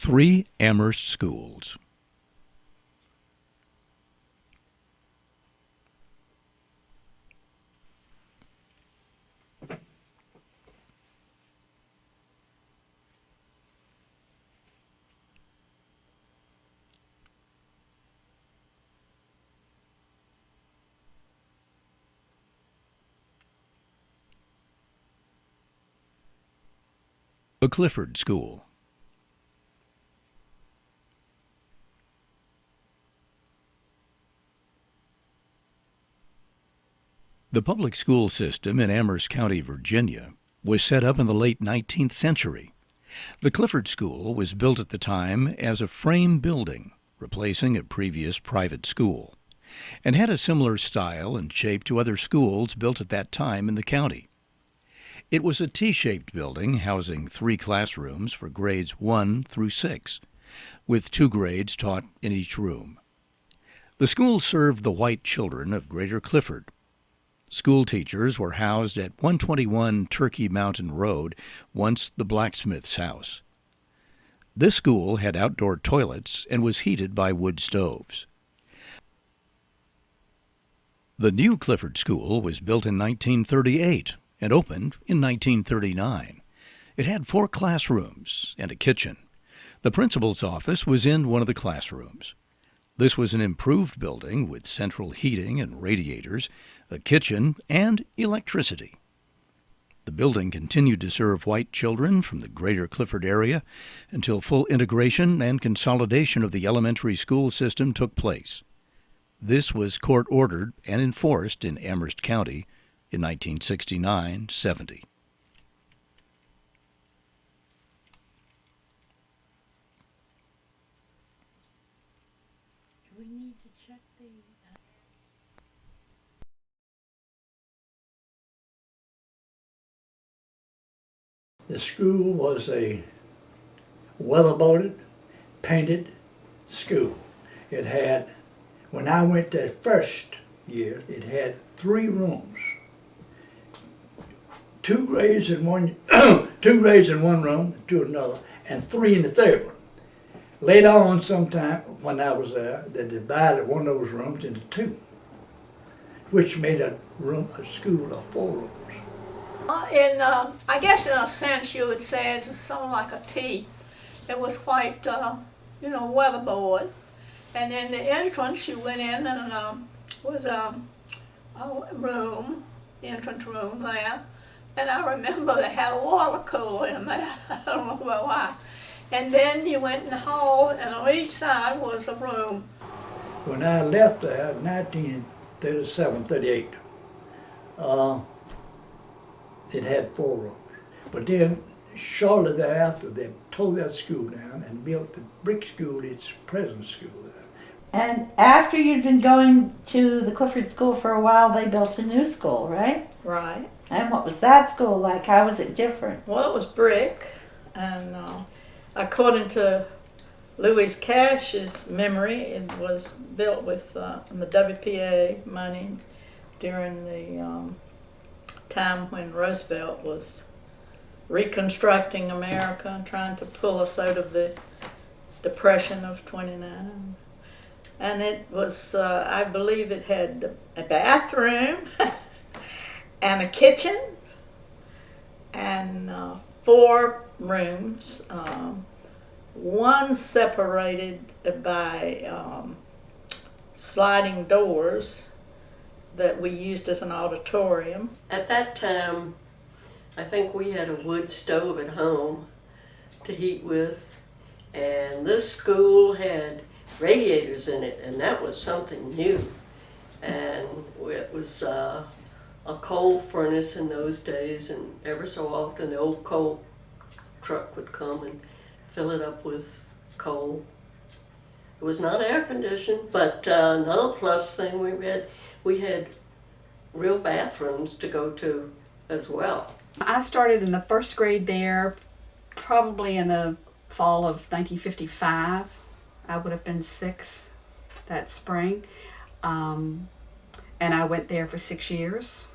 3 Amherst schools. The Clifford School. The public school system in Amherst County, Virginia, was set up in the late 19th century. The Clifford School was built at the time as a frame building, replacing a previous private school, and had a similar style and shape to other schools built at that time in the county. It was a T-shaped building housing 3 classrooms for grades 1 through 6, with 2 grades taught in each room. The school served the white children of Greater Clifford. School teachers were housed at 121 Turkey Mountain Road, once the blacksmith's house. This school had outdoor toilets and was heated by wood stoves. The new Clifford School was built in 1938 and opened in 1939. It had 4 classrooms and a kitchen. The principal's office was in one of the classrooms. This was an improved building with central heating and radiators, a kitchen, and electricity. The building continued to serve white children from the Greater Clifford area until full integration and consolidation of the elementary school system took place. This was court-ordered and enforced in Amherst County in 1969-70. Do we need to check the... The school was a weatherboarded, painted school. It had, when I went there first year, it had 3 rooms. 2 grades in one, 2 grades in one room, 2 in another, and 3 in the third one. Later on, sometime when I was there, they divided one of those rooms into 2, which made a school of 4 rooms. I guess in a sense you would say it's something like a T. It was white, weatherboard. And in the entrance you went in and was a room, entrance room there. And I remember they had a water cooler in there. I don't know why. And then you went in the hall, and on each side was a room. When I left there in 1937, 38, it had 4 rooms. But then, shortly thereafter, they tore that school down and built the brick school, its present school there. And after you'd been going to the Clifford School for a while, they built a new school, right? Right. And what was that school like? How was it different? Well, it was brick, and according to Louis Cash's memory, it was built with the WPA money during the time when Roosevelt was reconstructing America and trying to pull us out of the Depression of '29. And it was, I believe it had a bathroom and a kitchen and 4 rooms, one separated by sliding doors that we used as an auditorium. At that time, I think we had a wood stove at home to heat with, and this school had radiators in it, and that was something new. And it was a coal furnace in those days, and ever so often the old coal truck would come and fill it up with coal. It was not air conditioned, but another plus thing we had real bathrooms to go to as well. I started in the 1st grade there probably in the fall of 1955. I would have been 6 that spring. And I went there for 6 years.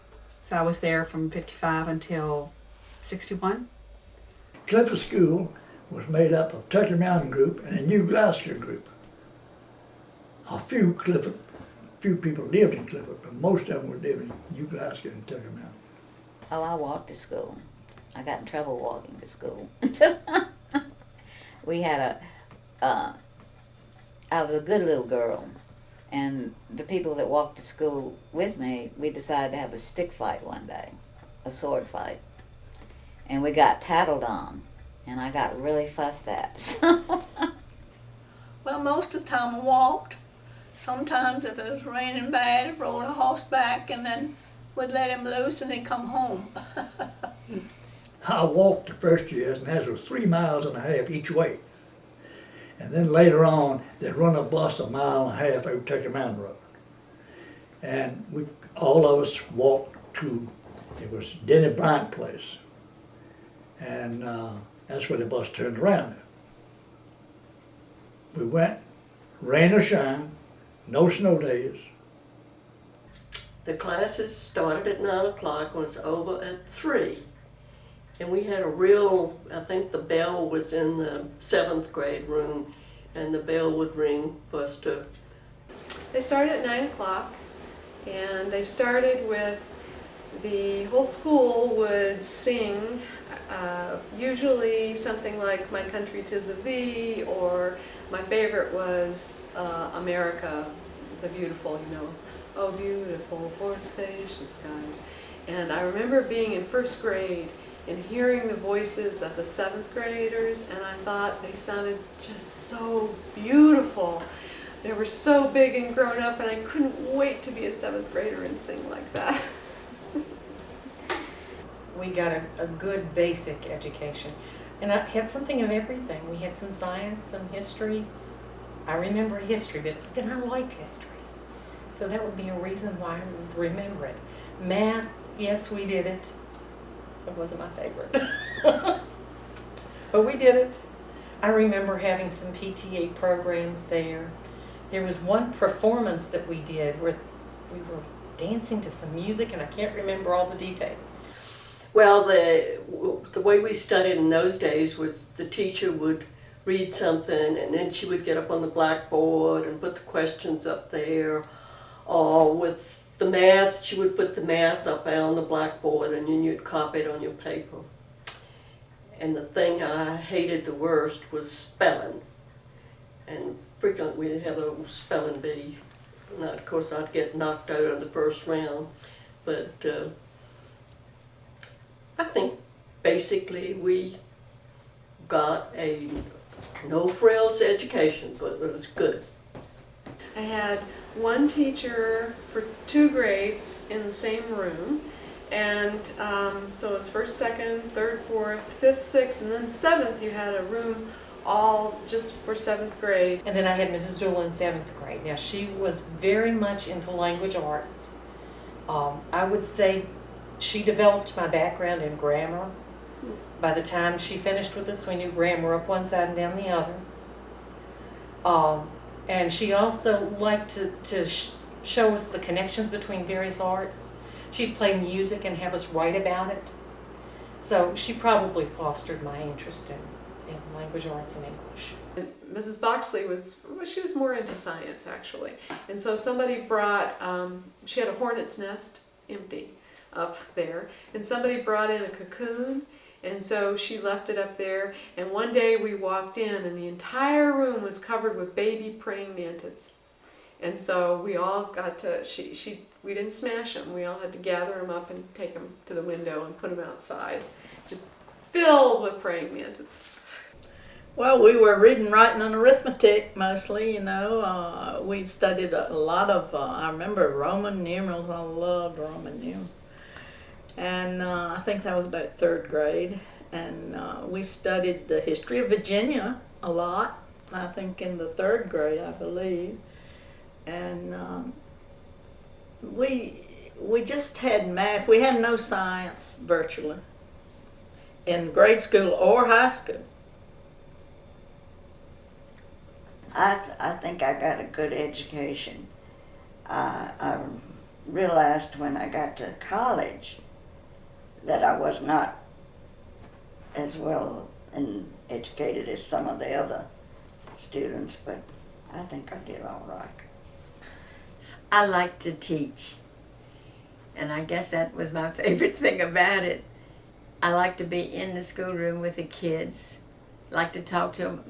So I was there from 55 until 61. Clifford School was made up of Tucker Mountain group and a New Glasgow group. A few people lived in Clifford, but most of them were living in New Glasgow and Tucker Mountain. Oh, I walked to school. I got in trouble walking to school. We had I was a good little girl, and the people that walked to school with me, we decided to have a stick fight one day, a sword fight. And we got tattled on, and I got really fussed at. Well, most of the time I walked. Sometimes if it was raining bad, I rode a horseback and then would let him loose and he'd come home. I walked the first years, and that was 3.5 miles each way. And then later on, they'd run a bus 1.5 miles over Tucker Mountain Road. And all of us walked to, it was Denny Bryant place. And that's where the bus turned around. We went, rain or shine, no snow days. The classes started at 9 o'clock and was over at 3. And we had a real, I think the bell was in the 7th grade room, and the bell would ring for us to. They started at 9 o'clock, and they started with the whole school would sing, usually something like My Country 'Tis of Thee, or my favorite was America the Beautiful, you know, oh beautiful for spacious skies. And I remember being in 1st grade and hearing the voices of the 7th graders, and I thought they sounded just so beautiful. They were so big and grown up, and I couldn't wait to be a 7th grader and sing like that. We got a good basic education. And I had something of everything. We had some science, some history. I remember history, but then I liked history. So that would be a reason why I would remember it. Math, yes, we did it. It wasn't my favorite. But we did it. I remember having some PTA programs there. There was one performance that we did where we were dancing to some music, and I can't remember all the details. Well, the way we studied in those days was the teacher would read something, and then she would get up on the blackboard and put the questions up there. Or with the math, she would put the math up on the blackboard, and then you'd copy it on your paper. And the thing I hated the worst was spelling. And frequently we'd have a spelling bee. And of course I'd get knocked out of the first round. But I think basically we got a no-frills education, but it was good. I had one teacher for 2 grades in the same room, and so it was 1st, 2nd, 3rd, 4th, 5th, 6th, and then 7th you had a room all just for 7th grade. And then I had Mrs. Dooley in 7th grade. Now she was very much into language arts. I would say she developed my background in grammar. By the time she finished with us, we knew grammar up one side and down the other. And she also liked to show us the connections between various arts. She'd play music and have us write about it. So she probably fostered my interest in language arts and English. And Mrs. Boxley she was more into science actually. And so somebody brought, she had a hornet's nest empty up there, and somebody brought in a cocoon, and so she left it up there, and one day we walked in and the entire room was covered with baby praying mantids. And so we all got to, we didn't smash them, we all had to gather them up and take them to the window and put them outside, just filled with praying mantids. Well, we were reading, writing, and arithmetic mostly, you know. We studied a lot of, I remember Roman numerals. I loved Roman numerals. And I think that was about 3rd grade. And we studied the history of Virginia a lot, I think in the 3rd grade, I believe. And we just had math. We had no science, virtually, in grade school or high school. I think I got a good education. I realized when I got to college that I was not as well and educated as some of the other students, but I think I did all right. I like to teach, and I guess that was my favorite thing about it. I like to be in the schoolroom with the kids, like to talk to them.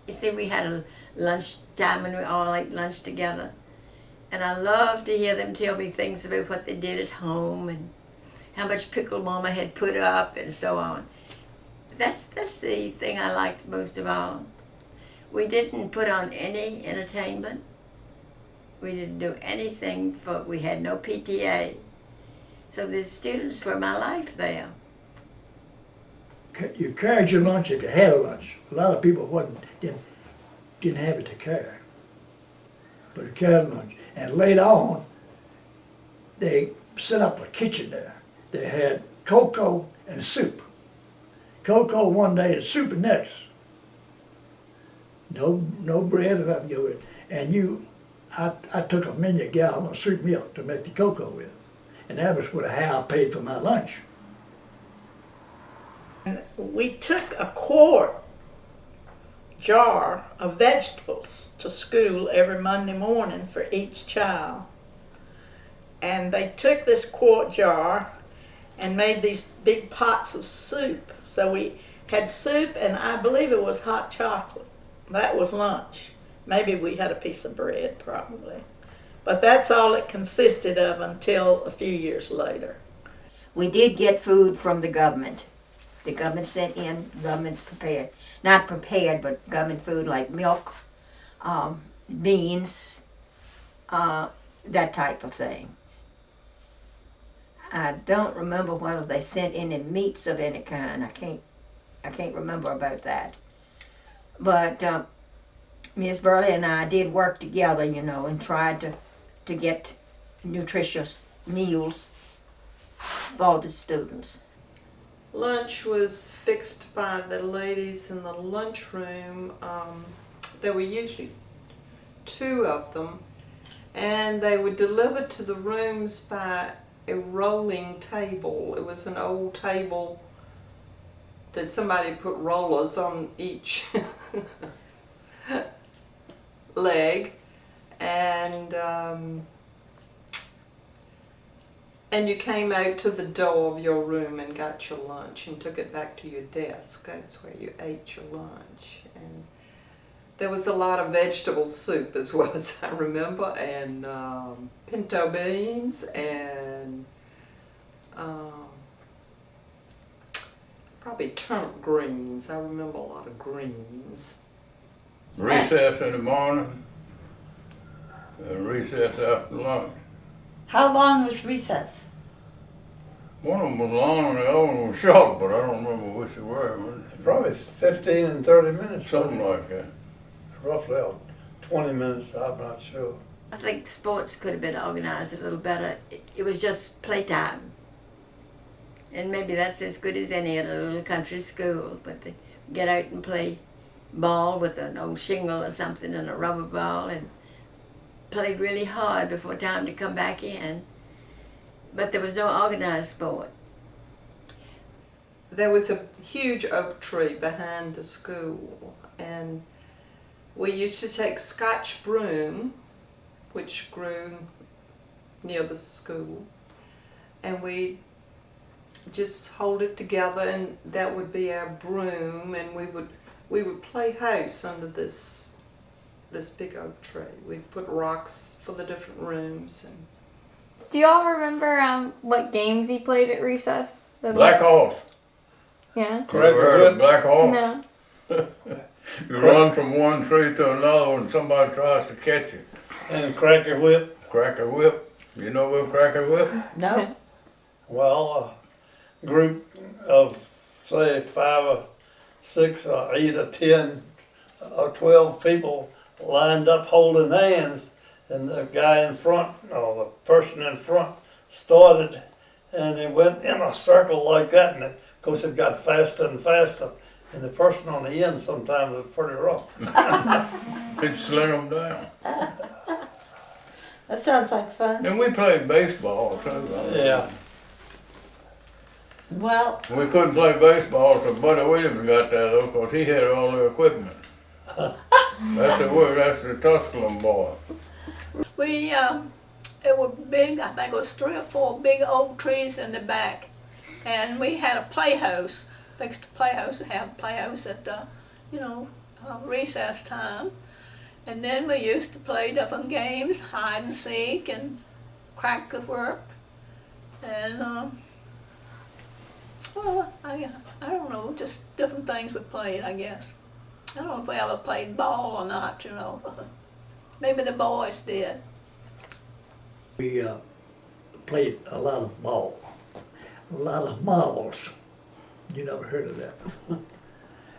You see, we had a lunch time and we all ate lunch together, and I love to hear them tell me things about what they did at home and how much pickle Mama had put up and so on. That's the thing I liked most of all. We didn't put on any entertainment. We didn't do anything we had no PTA. So the students were my life there. You carried your lunch if you had a lunch. A lot of people didn't have it to carry. But you carried lunch. And later on, they set up a kitchen there. They had cocoa and soup. Cocoa one day and soup the next. No bread or nothing to go with it. And I took a mini gallon of soup milk to make the cocoa with. And that was how I paid for my lunch. And we took a quart jar of vegetables to school every Monday morning for each child. And they took this quart jar and made these big pots of soup. So we had soup and I believe it was hot chocolate. That was lunch. Maybe we had a piece of bread probably. But that's all it consisted of until a few years later. We did get food from the government. The government sent in, government prepared, not prepared, but government food like milk, beans, that type of thing. I don't remember whether they sent any meats of any kind. I can't remember about that. But Miss Burley and I did work together, and tried to get nutritious meals for the students. Lunch was fixed by the ladies in the lunchroom. There were usually 2 of them, and they would deliver to the rooms by a rolling table. It was an old table that somebody put rollers on each leg, and you came out to the door of your room and got your lunch and took it back to your desk. That's where you ate your lunch. And there was a lot of vegetable soup as well as I remember, and pinto beans, and probably turnip greens. I remember a lot of greens. Recess in the morning, recess after lunch. How long was recess? One of them was long and the other one was short, but I don't remember which they were. Probably 15 and 30 minutes. Something like that. Roughly 20 minutes, I'm not sure. I think sports could have been organized a little better. It was just playtime. And maybe that's as good as any at a little country school, but they get out and play ball with an old shingle or something and a rubber ball and played really hard before time to come back in. But there was no organized sport. There was a huge oak tree behind the school, and we used to take Scotch broom, which grew near the school, and we just hold it together, and that would be our broom, and we would play house under this big oak tree. We'd put rocks for the different rooms. And do y'all remember what games you played at recess? Black horse. Yeah. You ever heard of black horse? No. You run from one tree to another when somebody tries to catch you. And cracker whip. Cracker whip. You know what cracker whip? No. Well, a group of say 5 or 6 or 8 or 10 or 12 people lined up holding hands, and the guy in front, or the person in front, started, and it went in a circle like that, and of course it got faster and faster, and the person on the end sometimes was pretty rough. He'd sling them down. That sounds like fun. And we played baseball too. Yeah. Well, We couldn't play baseball till Buddy Williams got there though, 'cause he had all the equipment. That's the Tusculum boy. We, it was big, I think it was 3 or 4 big oak trees in the back. And we had a playhouse, fixed a playhouse, to have a playhouse at, recess time. And then we used to play different games, hide and seek and crack the whip. And, I don't know, just different things we played, I guess. I don't know if we ever played ball or not, Maybe the boys did. We played a lot of ball, a lot of marbles. You never heard of that.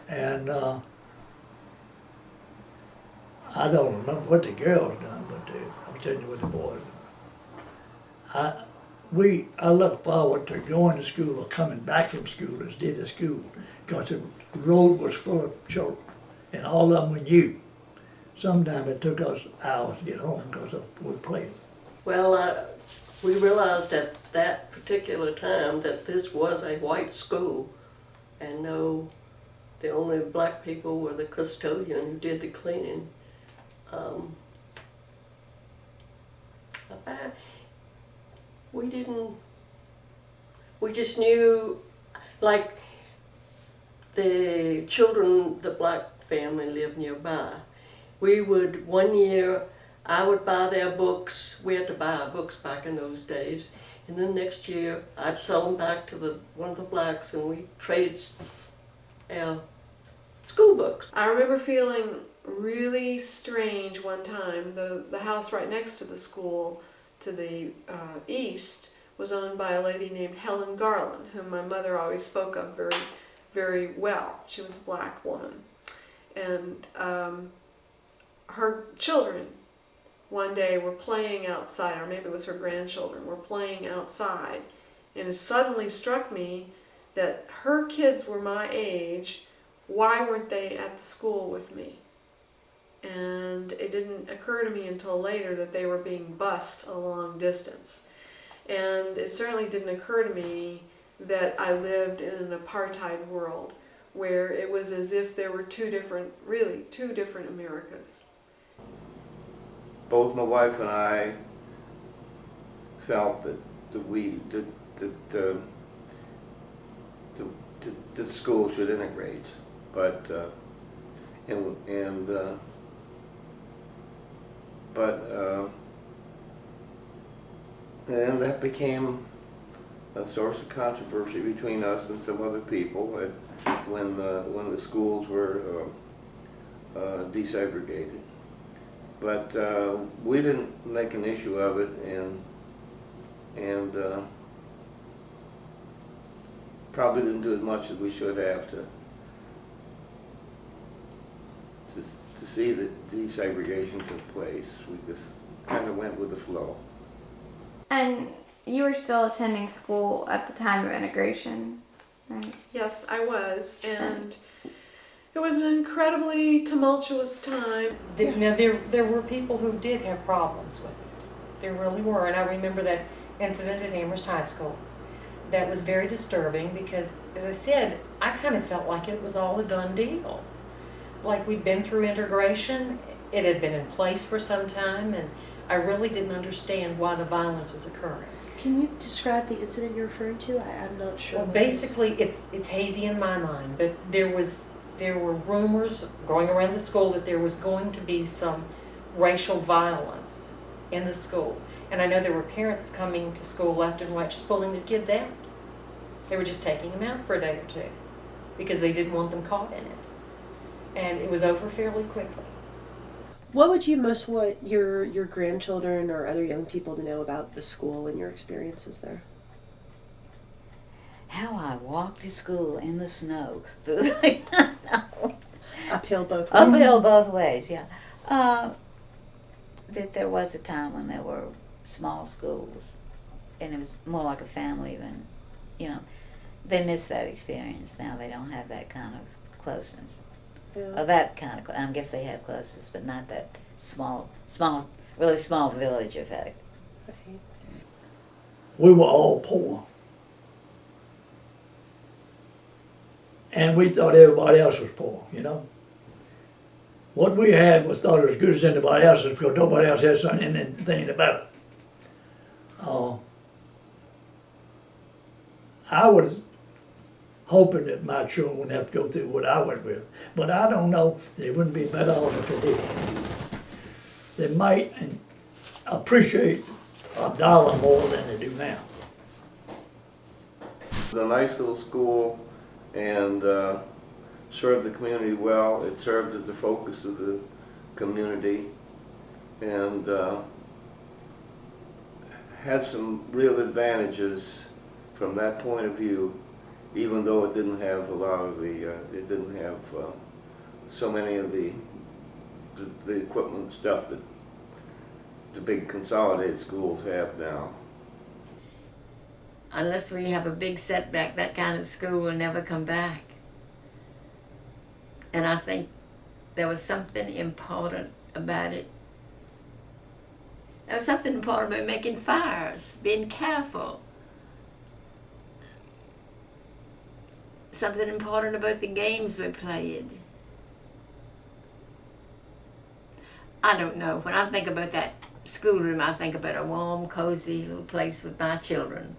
And I don't remember what the girls done, but I'm telling you what the boys done. I looked forward to going to school or coming back from school as did to school, because the road was full of children, and all of them we knew. Sometimes it took us hours to get home because we played. Well, we realized at that particular time that this was a white school, and the only black people were the custodian who did the cleaning. We just knew, like, the children, the black family lived nearby. We would, one year, I would buy their books. We had to buy our books back in those days. And then next year, I'd sell them back to one of the blacks, and we traded our school books. I remember feeling really strange one time. The house right next to the school to the east was owned by a lady named Helen Garland, whom my mother always spoke of very, very well. She was a black woman. And her children one day were playing outside, or maybe it was her grandchildren, were playing outside. And it suddenly struck me that her kids were my age. Why weren't they at the school with me? And it didn't occur to me until later that they were being bused a long distance. And it certainly didn't occur to me that I lived in an apartheid world where it was as if there were two different Americas. Both my wife and I felt that the school should integrate, but and that became a source of controversy between us and some other people when the schools were desegregated. But we didn't make an issue of it, and probably didn't do as much as we should have to see that desegregation took place. We just kind of went with the flow. And you were still attending school at the time of integration, right? Yes, I was, and it was an incredibly tumultuous time. Now, there were people who did have problems with it. There really were, and I remember that incident at Amherst High School. That was very disturbing because, as I said, I kind of felt like it was all a done deal. Like we'd been through integration, it had been in place for some time, and I really didn't understand why the violence was occurring. Can you describe the incident you're referring to? I'm not sure. Well, basically, it's hazy in my mind, but there were rumors going around the school that there was going to be some racial violence in the school. And I know there were parents coming to school left and right just pulling the kids out. They were just taking them out for a day or two because they didn't want them caught in it. And it was over fairly quickly. What would you most want your grandchildren or other young people to know about the school and your experiences there? How I walked to school in the snow. Uphill both ways. Uphill both ways, yeah. That there was a time when there were small schools, and it was more like a family than, they miss that experience now. They don't have that kind of closeness. Yeah. Or that kind of, I guess they have closeness, but not that really small village effect. Right. We were all poor. and we thought everybody else was poor, you know. What we had was thought as good as anybody else's because nobody else had something anything about it. I was hoping that my children wouldn't have to go through what I went with, but I don't know. They wouldn't be better off if they did. They might appreciate $1 more than they do now. A nice little school and served the community well. It served as the focus of the community and had some real advantages from that point of view, even though it didn't have a lot of the, it didn't have so many of the equipment stuff that the big consolidated schools have now. Unless we have a big setback, that kind of school will never come back. And I think there was something important about it. There was something important about making fires, being careful. Something important about the games we played. I don't know. When I think about that schoolroom, I think about a warm, cozy little place with my children.